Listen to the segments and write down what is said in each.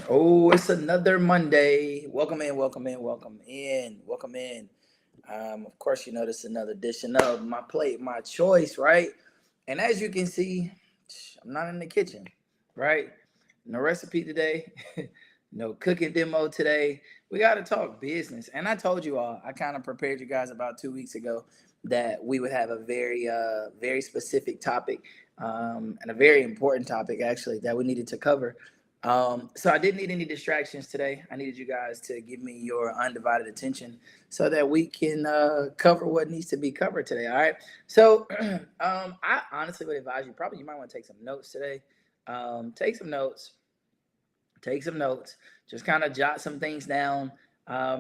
Oh, it's another Monday. Welcome in, welcome in, welcome in, welcome in. Of course, you know this is another edition of My Plate, My Choice, right? And as you can see, I'm not in the kitchen, right? No recipe today, no cooking demo today. We got to talk business. And I told you all, I kind of prepared you guys about 2 weeks ago that we would have a very specific topic and a very important topic, actually, that we needed to cover. So I didn't need any distractions today. I needed you guys to give me your undivided attention so that we can cover what needs to be covered today. All right. So I honestly would advise you probably you might want to take some notes today. Take some notes. Take some notes. Just kind of jot some things down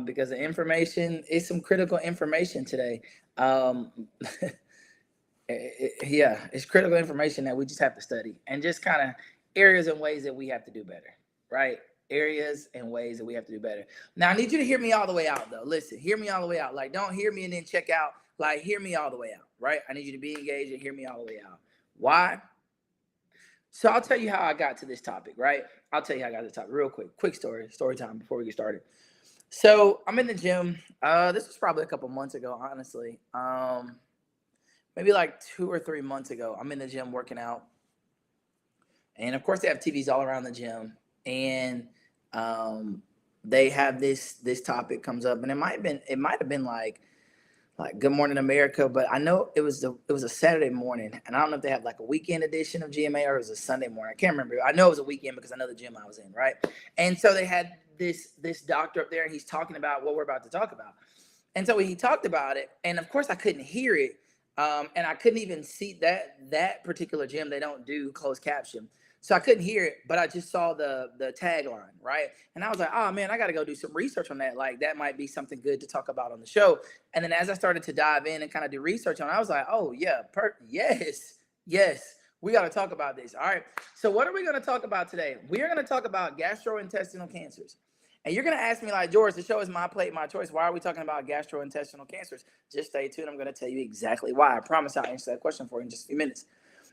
because the information is some critical information today. Um, yeah, it's critical information that we just have to study and just kind of areas and ways that we have to do better, right? Areas and ways that we have to do better. Now, I need you to hear me all the way out, though. Listen, hear me all the way out. Like, don't hear me and then check out. Like, hear me all the way out, right? I need you to be engaged and hear me all the way out. Why? So I'll tell you how I got to this topic, right? I'll tell you how I got to this topic real quick. Quick story time before we get started. So I'm in the gym. This was probably a couple months ago, honestly. Maybe like 2 or 3 months ago, I'm in the gym working out. And of course, they have TVs all around the gym. And they have this topic comes up. And it might have been like Good Morning America, but I know it was a Saturday morning, and I don't know if they have like a weekend edition of GMA or it was a Sunday morning. I can't remember. I know it was a weekend because I know the gym I was in, right? And so they had this doctor up there, and he's talking about what we're about to talk about. And so he talked about it, and of course I couldn't hear it, and I couldn't even see that particular gym. They don't do closed caption, so I couldn't hear it, but I just saw the tagline, right? And I was like, oh man, I got to go do some research on that. Like that might be something good to talk about on the show. And then as I started to dive in and kind of do research on it, I was like, oh yeah, yes, we got to talk about this. All right. So what are we going to talk about today? We are going to talk about gastrointestinal cancers. And you're going to ask me like, George, the show is My Plate, My Choice. Why are we talking about gastrointestinal cancers? Just stay tuned. I'm going to tell you exactly why. I promise I'll answer that question for you in just a few minutes.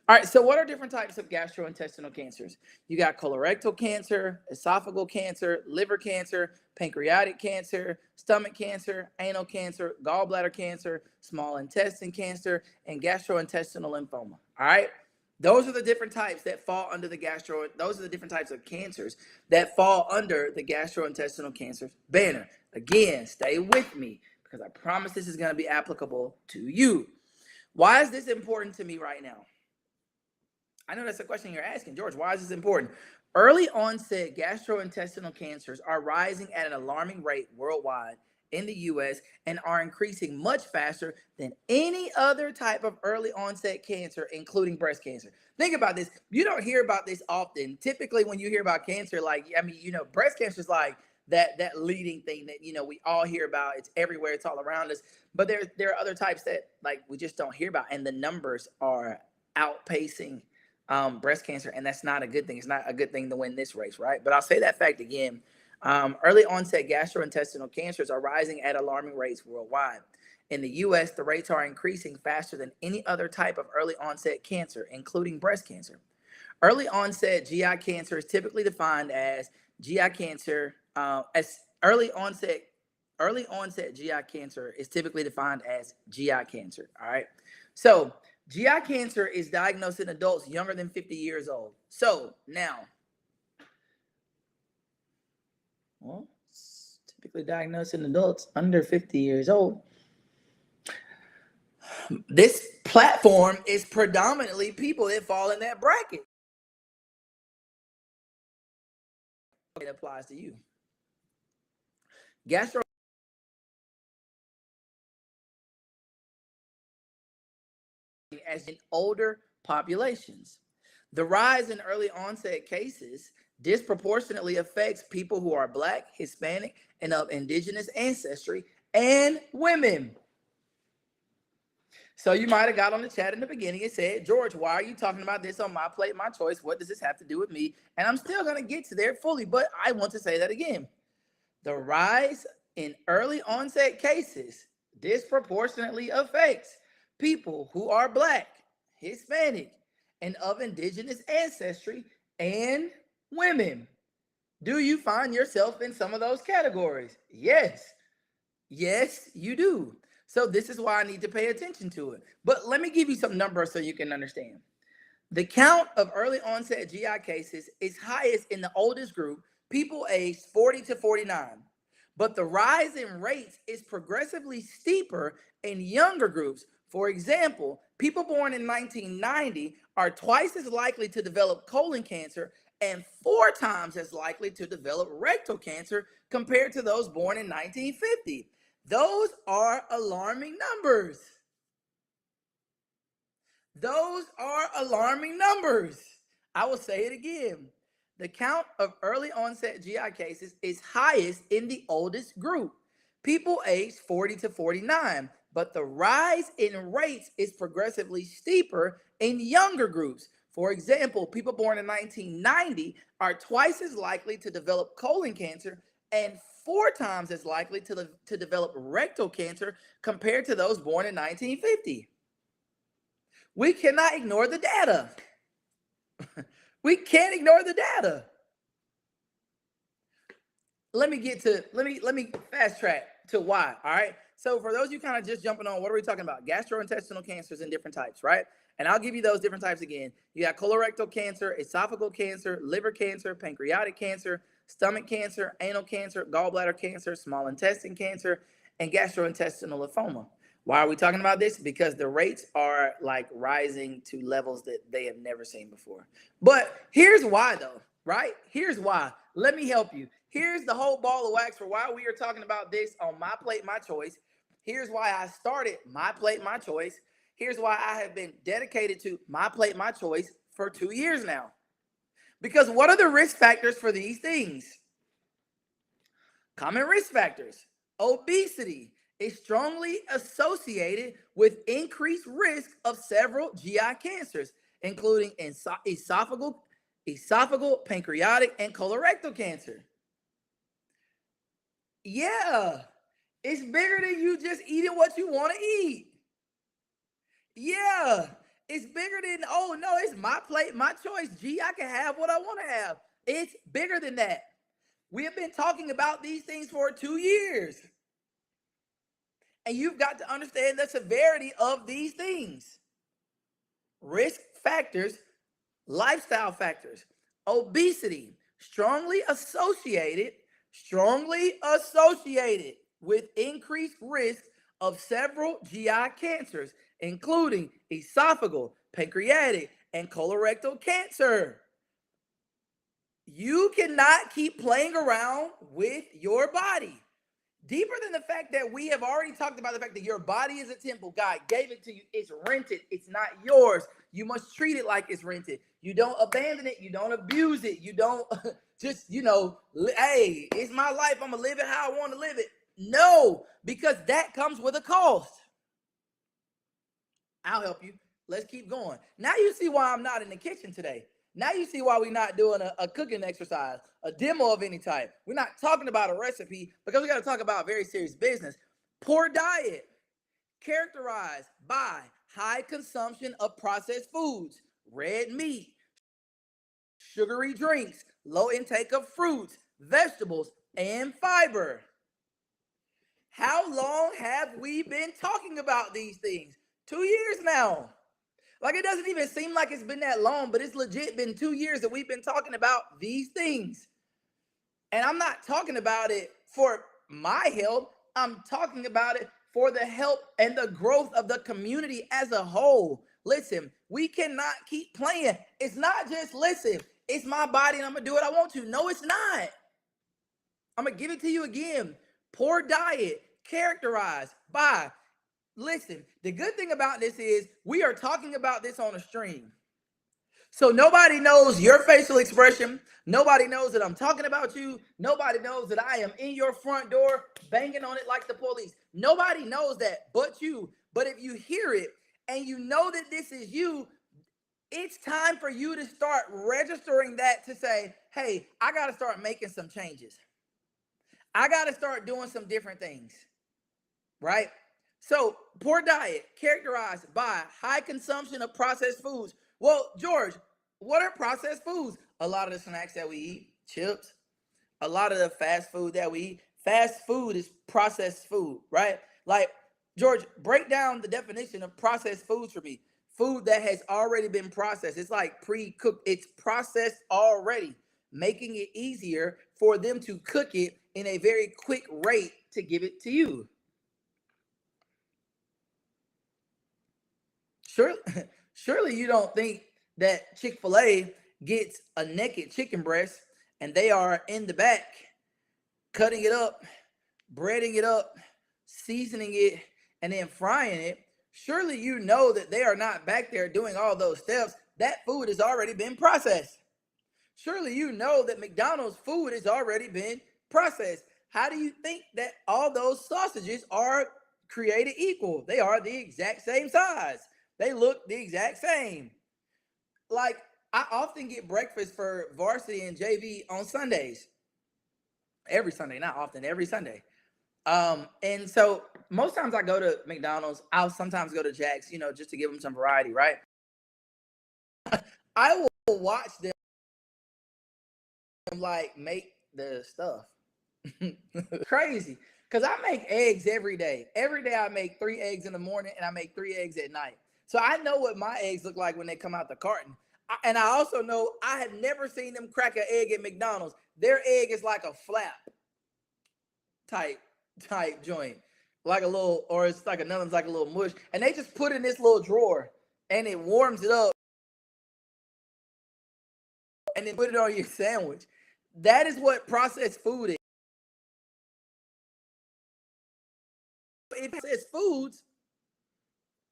All right, so what are different types of gastrointestinal cancers? You got colorectal cancer, esophageal cancer, liver cancer, pancreatic cancer, stomach cancer, anal cancer, gallbladder cancer, small intestine cancer, and gastrointestinal lymphoma. All right? Those are the different types that fall under those are the different types of cancers that fall under the gastrointestinal cancers banner. Again, stay with me because I promise this is going to be applicable to you. Why is this important to me right now? I know that's a question you're asking, George. Why is this important? Early onset gastrointestinal cancers are rising at an alarming rate worldwide in the US and are increasing much faster than any other type of early onset cancer, including breast cancer. Think about this. You don't hear about this often. Typically, when you hear about cancer, breast cancer is like that leading thing that we all hear about. It's everywhere, it's all around us. But there are other types that like we just don't hear about, and the numbers are outpacing breast cancer, and that's not a good thing. It's not a good thing to win this race, right? But I'll say that fact again. Early onset gastrointestinal cancers are rising at alarming rates worldwide. In the US, the rates are increasing faster than any other type of early onset cancer, including breast cancer. Early onset GI cancer is typically defined as GI cancer as early onset GI cancer is typically defined as GI cancer. All right. So GI cancer is diagnosed in adults younger than 50 years old. So now, well, it's typically diagnosed in adults under 50 years old. This platform is predominantly people that fall in that bracket. It applies to you. Gastro as in older populations. The rise in early onset cases disproportionately affects people who are Black, Hispanic, and of indigenous ancestry, and women. So you might have got on the chat in the beginning and said, George, why are you talking about this on My Plate, My Choice? What does this have to do with me? And I'm still going to get to there fully, but I want to say that again. The rise in early onset cases disproportionately affects people who are Black, Hispanic, and of indigenous ancestry, and women. Do you find yourself in some of those categories? Yes. Yes, you do. So this is why I need to pay attention to it. But let me give you some numbers so you can understand. The count of early onset GI cases is highest in the oldest group, people aged 40 to 49. But the rise in rates is progressively steeper in younger groups. For example, people born in 1990 are twice as likely to develop colon cancer and four times as likely to develop rectal cancer compared to those born in 1950. Those are alarming numbers. Those are alarming numbers. I will say it again. The count of early onset GI cases is highest in the oldest group, people aged 40 to 49, but the rise in rates is progressively steeper in younger groups. For example, people born in 1990 are twice as likely to develop colon cancer and four times as likely to develop rectal cancer compared to those born in 1950. We cannot ignore the data. We can't ignore the data. Let me fast track to why. All right. So for those of you kind of just jumping on, what are we talking about? Gastrointestinal cancers in different types, right? And I'll give you those different types again. You got colorectal cancer, esophageal cancer, liver cancer, pancreatic cancer, stomach cancer, anal cancer, gallbladder cancer, small intestine cancer, and gastrointestinal lymphoma. Why are we talking about this? Because the rates are like rising to levels that they have never seen before. But here's why, though, right? Here's why. Let me help you. Here's the whole ball of wax for why we are talking about this on My Plate, My Choice. Here's why I started My Plate, My Choice. Here's why I have been dedicated to My Plate, My Choice for 2 years now. Because what are the risk factors for these things? Common risk factors. Obesity is strongly associated with increased risk of several GI cancers, including esophageal, pancreatic, and colorectal cancer. Yeah, it's bigger than you just eating what you want to eat. Yeah, it's bigger than, oh no, it's my plate, my choice. Gee, I can have what I want to have. It's bigger than that. We have been talking about these things for 2 years. And you've got to understand the severity of these things. Risk factors, lifestyle factors, obesity, strongly associated with increased risk of several GI cancers, including esophageal, pancreatic, and colorectal cancer. You cannot keep playing around with your body. Deeper than the fact that we have already talked about the fact that your body is a temple. God gave it to you. It's rented. It's not yours. You must treat it like it's rented. You don't abandon it. You don't abuse it. You don't just, hey, it's my life. I'm going to live it how I want to live it. No, because that comes with a cost. I'll help you. Let's keep going. Now you see why I'm not in the kitchen today. Now you see why we're not doing a cooking exercise, a demo of any type. We're not talking about a recipe because we got to talk about very serious business. Poor diet, characterized by high consumption of processed foods, red meat, sugary drinks, low intake of fruits, vegetables, and fiber. How long have we been talking about these things? 2 years now. Like, it doesn't even seem like it's been that long, but it's legit been 2 years that we've been talking about these things. And I'm not talking about it for my help. I'm talking about it for the help and the growth of the community as a whole. Listen, we cannot keep playing. It's not just, listen, it's my body and I'm going to do what I want to. No, it's not. I'm going to give it to you again. Poor diet characterized by, listen, the good thing about this is we are talking about this on a stream. So nobody knows your facial expression. Nobody knows that I'm talking about you. Nobody knows that I am in your front door banging on it like the police. Nobody knows that but you. But if you hear it and you know that this is you, it's time for you to start registering that to say, hey, I got to start making some changes. I got to start doing some different things, right? So poor diet characterized by high consumption of processed foods. Well, George, what are processed foods? A lot of the snacks that we eat, chips, a lot of the fast food that we eat, fast food is processed food, right? Like, George, break down the definition of processed foods for me. Food that has already been processed. It's like pre-cooked. It's processed already, making it easier for them to cook it in a very quick rate to give it to you. Surely, surely you don't think that Chick-fil-A gets a naked chicken breast and they are in the back cutting it up, breading it up, seasoning it, and then frying it. Surely you know that they are not back there doing all those steps. That food has already been processed. Surely you know that McDonald's food has already been processed. How do you think that all those sausages are created equal? They are the exact same size. They look the exact same. Like, I often get breakfast for varsity and JV on Sundays. Every Sunday, not often, every Sunday. And so most times I go to McDonald's. I'll sometimes go to Jack's, just to give them some variety, right? I will watch them like make the stuff. Crazy. Because I make eggs every day. Every day I make 3 eggs in the morning and I make 3 eggs at night. So I know what my eggs look like when they come out the carton. And I also know I have never seen them crack an egg at McDonald's. Their egg is like a flap type joint. Like a little, or it's like another one's like a little mush. And they just put in this little drawer and it warms it up and then put it on your sandwich. That is what processed food is. It says foods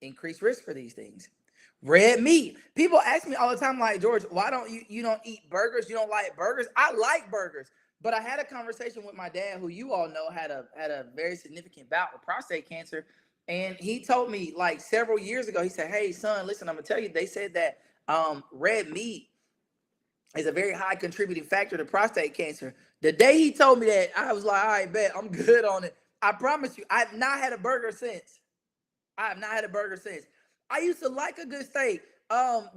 increase risk for these things. Red meat. People ask me all the time, like, George, why don't you don't eat burgers? You don't like burgers? I like burgers. But I had a conversation with my dad, who you all know had a very significant bout with prostate cancer. And he told me like several years ago, he said, hey, son, listen, I'm gonna tell you, they said that red meat is a very high contributing factor to prostate cancer. The day he told me that, I was like, all right, bet, I'm good on it. I promise you, I've not had a burger since. I have not had a burger since. I used to like a good steak.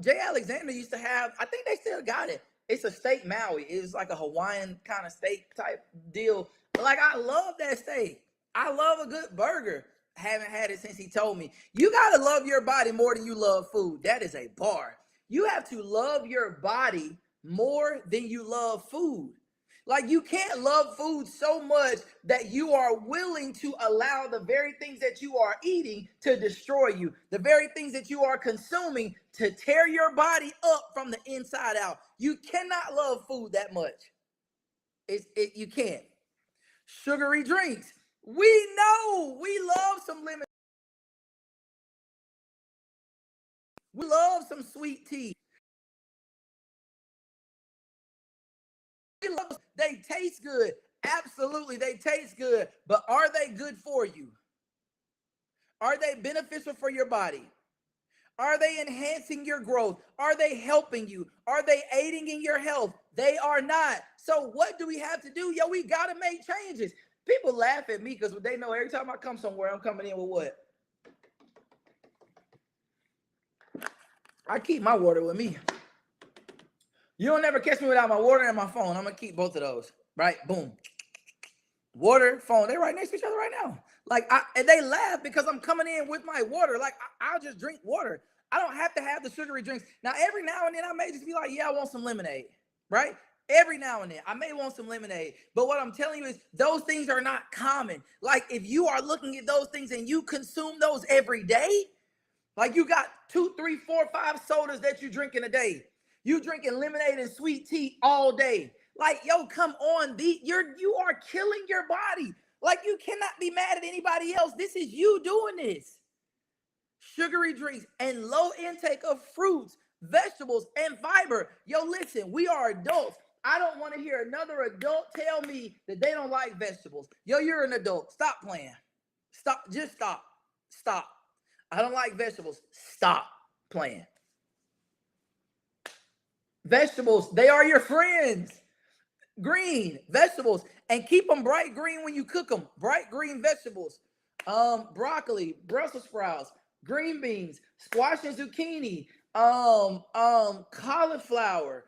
Jay Alexander used to have, I think they still got it. It's a steak Maui. It was like a Hawaiian kind of steak type deal. Like, I love that steak. I love a good burger. Haven't had it since he told me. You got to love your body more than you love food. That is a bar. You have to love your body more than you love food. Like, you can't love food so much that you are willing to allow the very things that you are eating to destroy you, the very things that you are consuming to tear your body up from the inside out. You cannot love food that much. You can't. Sugary drinks. We know we love some lemon. We love some sweet tea. They taste good. Absolutely, they taste good. But are they good for you? Are they beneficial for your body? Are they enhancing your growth? Are they helping you? Are they aiding in your health? They are not. So what do we have to do? Yo, we got to make changes. People laugh at me because they know every time I come somewhere, I'm coming in with what? I keep my water with me. You don't never catch me without my water and my phone. I'm going to keep both of those, right? Boom. Water, phone, they're right next to each other right now. Like, and they laugh because I'm coming in with my water. Like, I'll just drink water. I don't have to have the sugary drinks. Now, every now and then, I may just be like, yeah, I want some lemonade, right? Every now and then, I may want some lemonade. But what I'm telling you is those things are not common. Like, if you are looking at those things and you consume those every day, like you got 2, 3, 4, 5 sodas that you drink in a day. You drinking lemonade and sweet tea all day. Like, yo, come on. You are killing your body. Like, you cannot be mad at anybody else. This is you doing this. Sugary drinks and low intake of fruits, vegetables, and fiber. Yo, listen, we are adults. I don't want to hear another adult tell me that they don't like vegetables. Yo, you're an adult. Stop playing. Stop. Just stop. Stop. I don't like vegetables. Stop playing. Vegetables, they are your friends. Green vegetables, and keep them bright green when you cook them. Bright green vegetables. Broccoli, Brussels sprouts, green beans, squash and zucchini, cauliflower,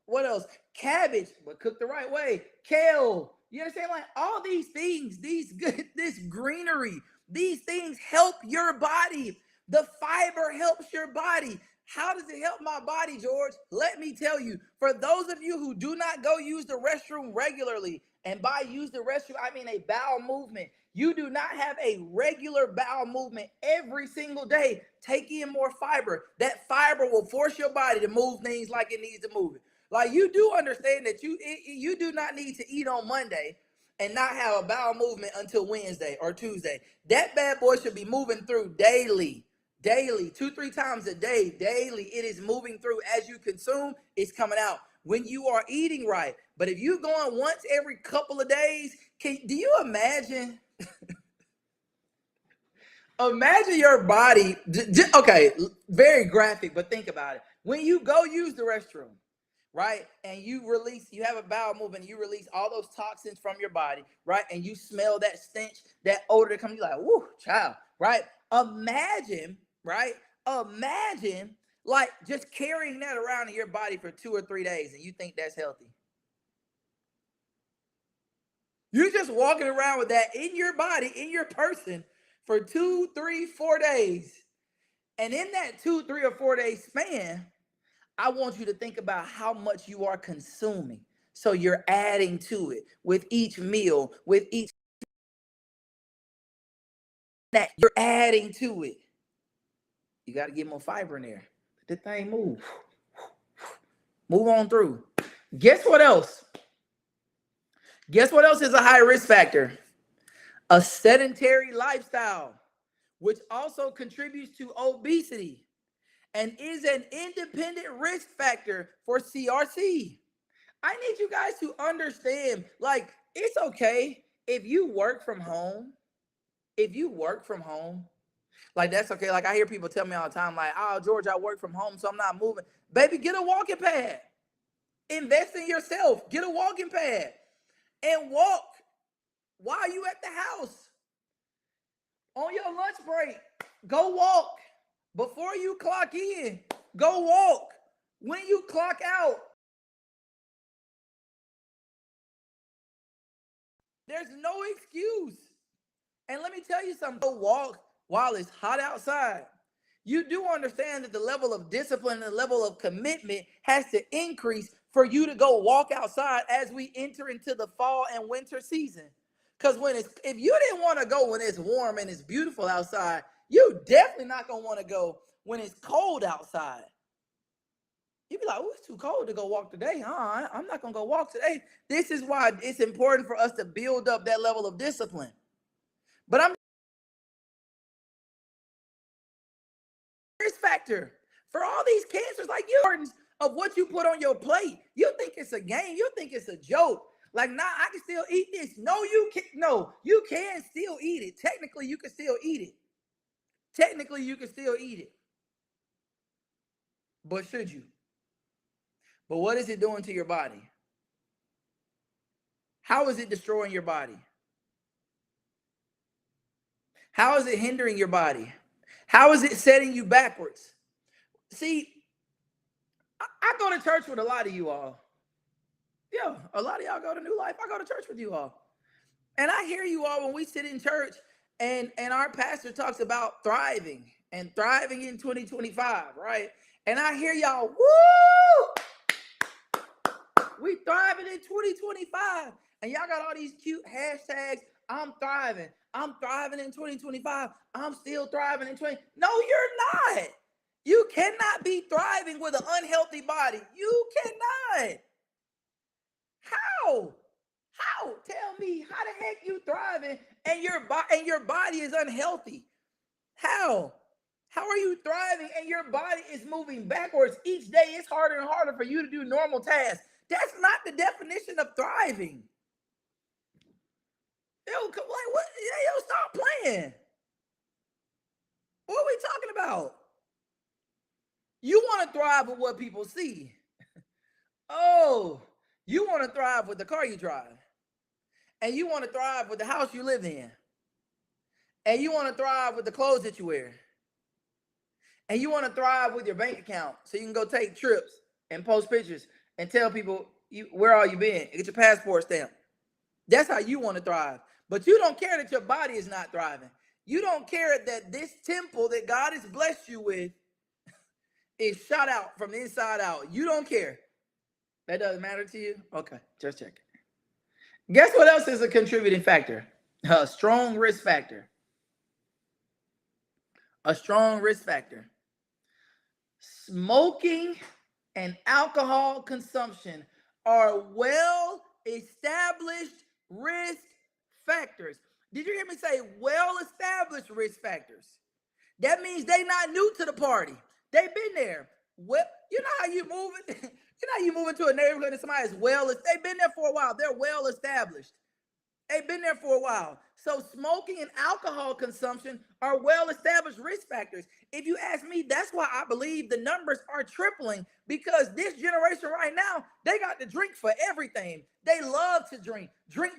What else? Cabbage, but cooked the right way. Kale. You understand? Like all these things, these good, this greenery, these things help your body. The fiber helps your body. How does it help my body, George? Let me tell you. For those of you who do not go use the restroom regularly, and by use the restroom, I mean a bowel movement. You do not have a regular bowel movement every single day. Take in more fiber. That fiber will force your body to move things like it needs to move it. Like you do understand that you do not need to eat on Monday and not have a bowel movement until Wednesday or Tuesday. That bad boy should be moving through daily, 2-3 times a day, daily. It is moving through as you consume, it's coming out when you are eating right. But if you're going once every couple of days, do you imagine? Imagine your body. Okay, very graphic, but think about it. When you go use the restroom, right, and you have a bowel movement, you release all those toxins from your body, right, and you smell that stench, that odor that comes, you're like, whoo, child, right? Imagine, right? Imagine like just carrying that around in your body for 2 or 3 days, and you think that's healthy. You're just walking around with that in your body, in your person, for 2, 3, 4 days. And in that 2, 3, or 4 day span, I want you to think about how much you are consuming. So you're adding to it with each meal, with each that you're adding to it. You got to get more fiber in there. Let the thing move. Move on through. Guess what else? Guess what else is a high risk factor? A sedentary lifestyle, which also contributes to obesity and is an independent risk factor for CRC. I need you guys to understand, like, it's okay if you work from home. If you work from home, like, that's okay. Like, I hear people tell me all the time, like, oh, George, I work from home, so I'm not moving. Baby, get a walking pad. Invest in yourself. Get a walking pad and walk while you at the house. On your lunch break, go walk. Before you clock in, go walk. When you clock out, there's no excuse. And let me tell you something. Go walk while it's hot outside. You do understand that the level of discipline and the level of commitment has to increase for you to go walk outside as we enter into the fall and winter season. Because if you didn't want to go when it's warm and it's beautiful outside, you definitely not gonna want to go when it's cold outside. You'd be like, oh, it's too cold to go walk today. I'm not gonna go walk today. This is why it's important for us to build up that level of discipline. But I'm risk factor for all these cancers, like you, of what you put on your plate. You think it's a game. You think it's a joke. Like, nah, I can still eat this. No, you can't. No, you can still eat it. Technically, you can still eat it. Technically, you can still eat it. But should you? But what is it doing to your body? How is it destroying your body? How is it hindering your body? How is it setting you backwards? See, I go to church with a lot of you all. Yeah, a lot of y'all go to New Life. I go to church with you all. And I hear you all when we sit in church and our pastor talks about thriving and thriving in 2025, right? And I hear y'all, woo! We thriving in 2025. And y'all got all these cute hashtags. I'm thriving. I'm thriving in 2025. I'm still thriving in 20. No, you're not. You cannot be thriving with an unhealthy body. You cannot. How? How? Tell me, how the heck you thriving and your body is unhealthy? How? How are you thriving and your body is moving backwards each day? It's harder and harder for you to do normal tasks. That's not the definition of thriving. Yo, like what? Yo, stop playing. What are we talking about? You want to thrive with what people see. Oh, you want to thrive with the car you drive. And you want to thrive with the house you live in. And you want to thrive with the clothes that you wear. And you want to thrive with your bank account so you can go take trips and post pictures. and tell people where all you been. Get your passport stamp. That's how you want to thrive. But you don't care that your body is not thriving. You don't care that this temple that God has blessed you with is shot out from the inside out. You don't care. That doesn't matter to you? Okay, just check it. Guess what else is a contributing factor? A strong risk factor. A strong risk factor. Smoking and alcohol consumption are well established risk factors. Did you hear me say well established risk factors? That means they not new to the party. They've been there. Well, you know how you moving? You know how you move into a neighborhood and somebody is they've been there for a while. They're well established. They've been there for a while. So smoking and alcohol consumption are well-established risk factors. If you ask me, that's why I believe the numbers are tripling, because this generation right now, they got to drink for everything. They love to drink. Drink.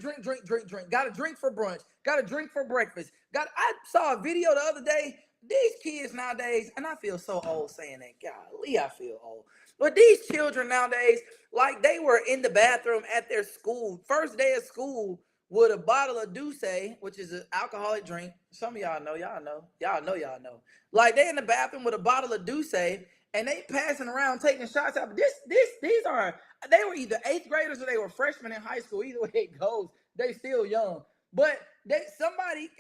Got to drink for brunch. Got to drink for breakfast. I saw a video the other day. These kids nowadays, and I feel so old saying that. Golly, I feel old. But these children nowadays, like they were in the bathroom at their school, first day of school, with a bottle of Douce, which is an alcoholic drink. Some of y'all know. Like they in the bathroom with a bottle of Douce, and they passing around taking shots out. They were either eighth graders or they were freshmen in high school. Either way it goes, they still young. But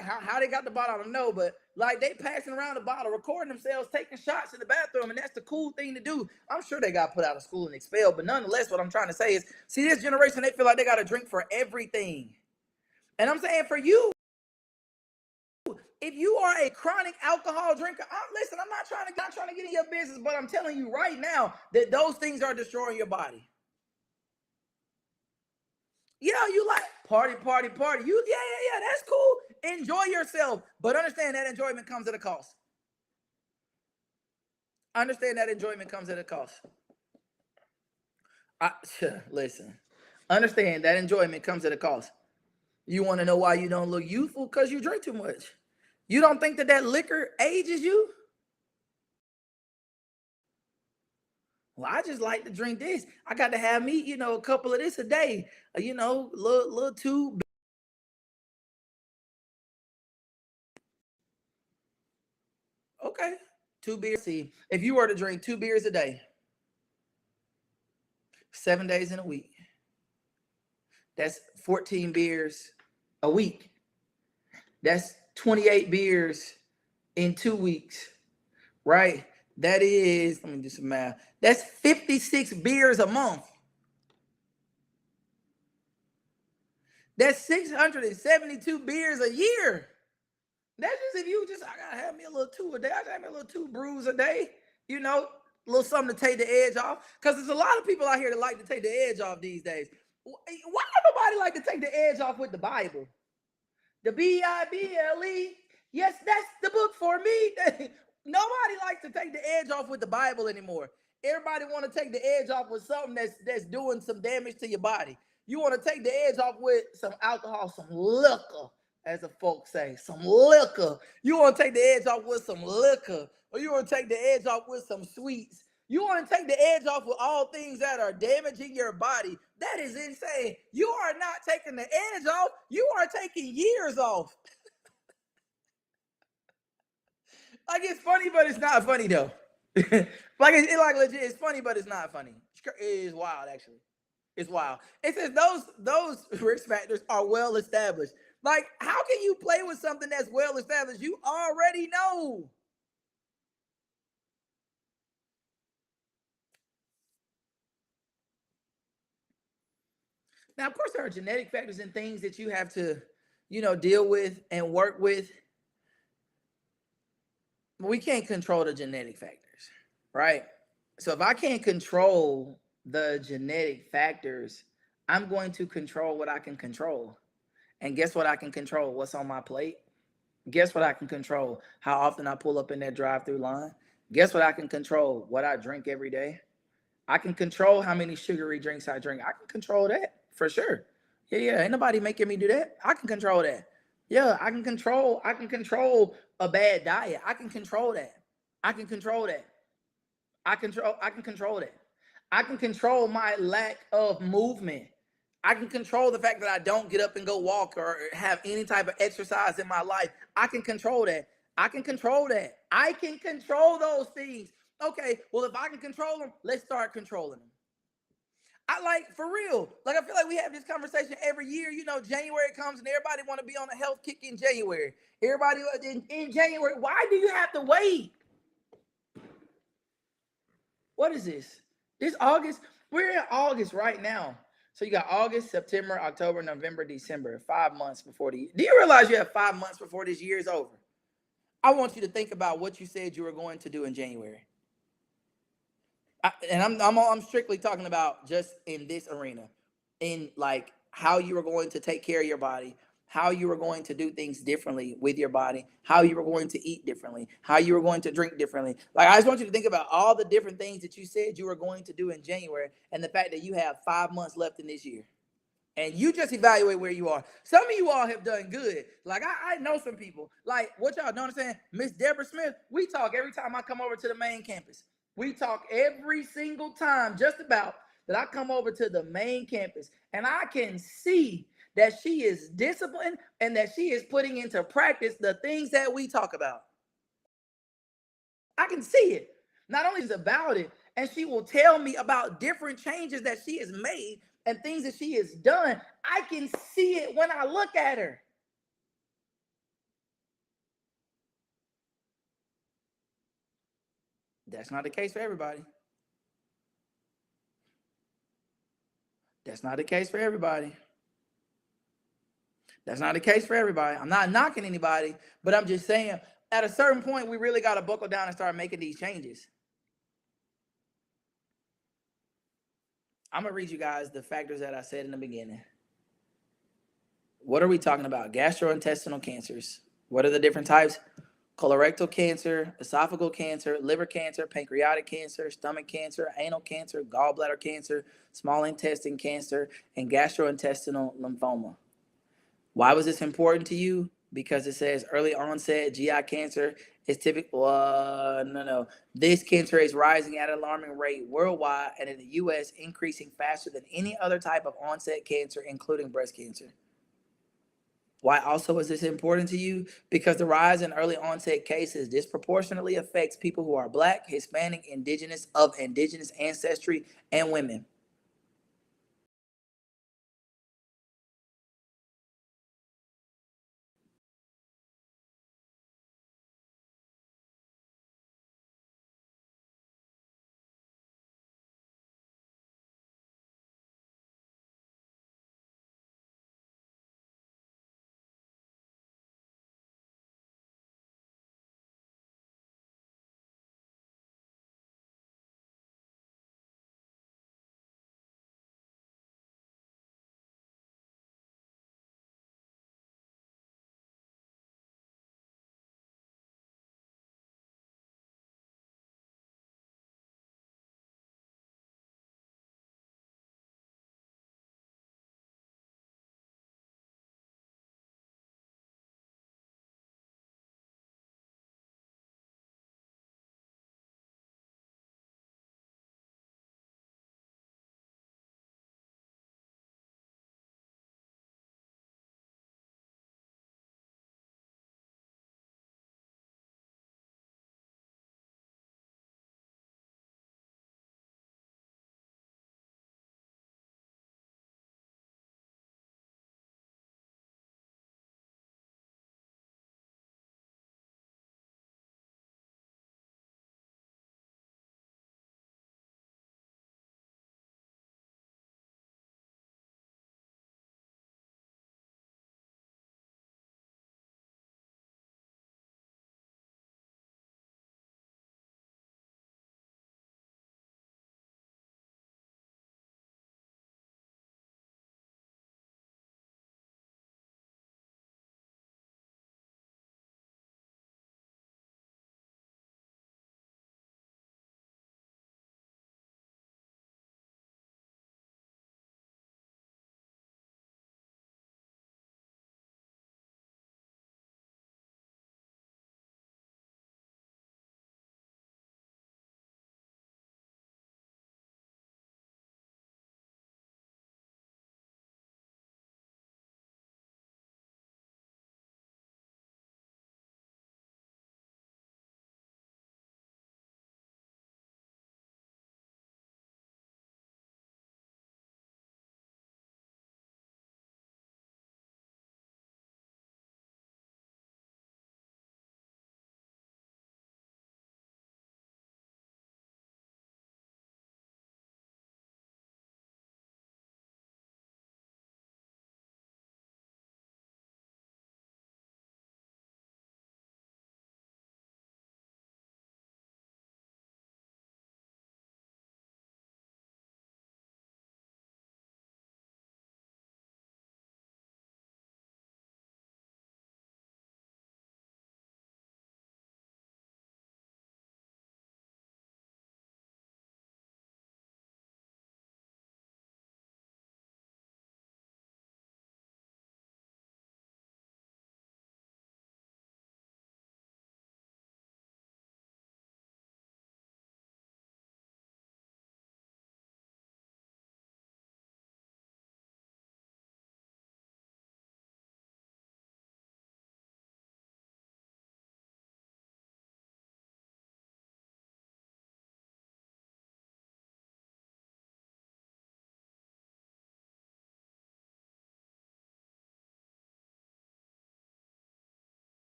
how they got the bottle, I don't know, but like they passing around the bottle, recording themselves, taking shots in the bathroom, and that's the cool thing to do. I'm sure they got put out of school and expelled, but nonetheless, what I'm trying to say is, see, this generation, they feel like they got to drink for everything. And I'm saying for you, if you are a chronic alcohol drinker, I'm not trying to get in your business, but I'm telling you right now that those things are destroying your body. Yeah, you like party. Yeah, that's cool. Enjoy yourself, but understand that enjoyment comes at a cost. Listen, understand that enjoyment comes at a cost. You want to know why you don't look youthful? Because you drink too much. You don't think that liquor ages you? Well, I just like to drink this. I got to have me, a couple of this a day. Little two. Okay, 2 beers. See, if you were to drink 2 beers a day, 7 days in a week, that's 14 beers a week. That's 28 beers in 2 weeks, right? That is, let me do some math. That's 56 beers a month. That's 672 beers a year. That's just if I gotta have me a little 2 a day. I gotta have me a little 2 brews a day, a little something to take the edge off. Because there's a lot of people out here that like to take the edge off these days. Why nobody like to take the edge off with the Bible? The Bible. Yes, that's the book for me. Nobody likes to take the edge off with the Bible anymore. Everybody want to take the edge off with something that's doing some damage to your body. You want to take the edge off with some alcohol, some liquor, as the folks say, some liquor. You want to take the edge off with some liquor, or you want to take the edge off with some sweets. You want to take the edge off with all things that are damaging your body. That is insane. You are not taking the edge off. You are taking years off. Like, it's funny, but it's not funny though. Legit, it's funny, but it's not funny. It is wild, actually. It's wild. It says those risk factors are well established. Like, how can you play with something that's well established? You already know. Now, of course, there are genetic factors and things that you have to, deal with and work with. But we can't control the genetic factors, right? So if I can't control the genetic factors, I'm going to control what I can control. And guess what I can control? What's on my plate? Guess what I can control? How often I pull up in that drive-through line? Guess what I can control? What I drink every day? I can control how many sugary drinks I drink. I can control that for sure. Yeah. Ain't nobody making me do that. I can control that. Yeah, I can control a bad diet. I can control that. I can control that. I can control that. I can control my lack of movement. I can control the fact that I don't get up and go walk or have any type of exercise in my life. I can control that. I can control that. I can control those things. Okay, well, if I can control them, let's start controlling them. I like, for real. Like, I feel like we have this conversation every year. You know, January comes and everybody want to be on a health kick in January. Everybody in January. Why do you have to wait? What is this? This August? We're in August right now. So you got August, September, October, November, December. 5 months before the. Do you realize you have 5 months before this year is over? I want you to think about what you said you were going to do in January. I'm strictly talking about just in this arena, in like how you were going to take care of your body, how you were going to do things differently with your body, how you were going to eat differently, how you were going to drink differently. Like, I just want you to think about all the different things that you said you were going to do in January, and the fact that you have 5 months left in this year. And you just evaluate where you are. Some of you all have done good. Like, I know some people. Like, what y'all don't understand, Miss Deborah Smith, we talk every time I come over to the main campus. We talk every single time, just about, that I come over to the main campus. And I can see that she is disciplined and that she is putting into practice the things that we talk about. I can see it. Not only is about it, and she will tell me about different changes that she has made and things that she has done. I can see it when I look at her. That's not the case for everybody. That's not the case for everybody. That's not the case for everybody. I'm not knocking anybody, but I'm just saying at a certain point, we really got to buckle down and start making these changes. I'm going to read you guys the factors that I said in the beginning. What are we talking about? Gastrointestinal cancers. What are the different types? Colorectal cancer, esophageal cancer, liver cancer, pancreatic cancer, stomach cancer, anal cancer, gallbladder cancer, small intestine cancer, and gastrointestinal lymphoma. Why was this important to you? Because it says early onset GI cancer is typical. No. This cancer is rising at an alarming rate worldwide and in the U.S. increasing faster than any other type of onset cancer, including breast cancer. Why also is this important to you? Because the rise in early onset cases disproportionately affects people who are Black, Hispanic, indigenous ancestry, and women.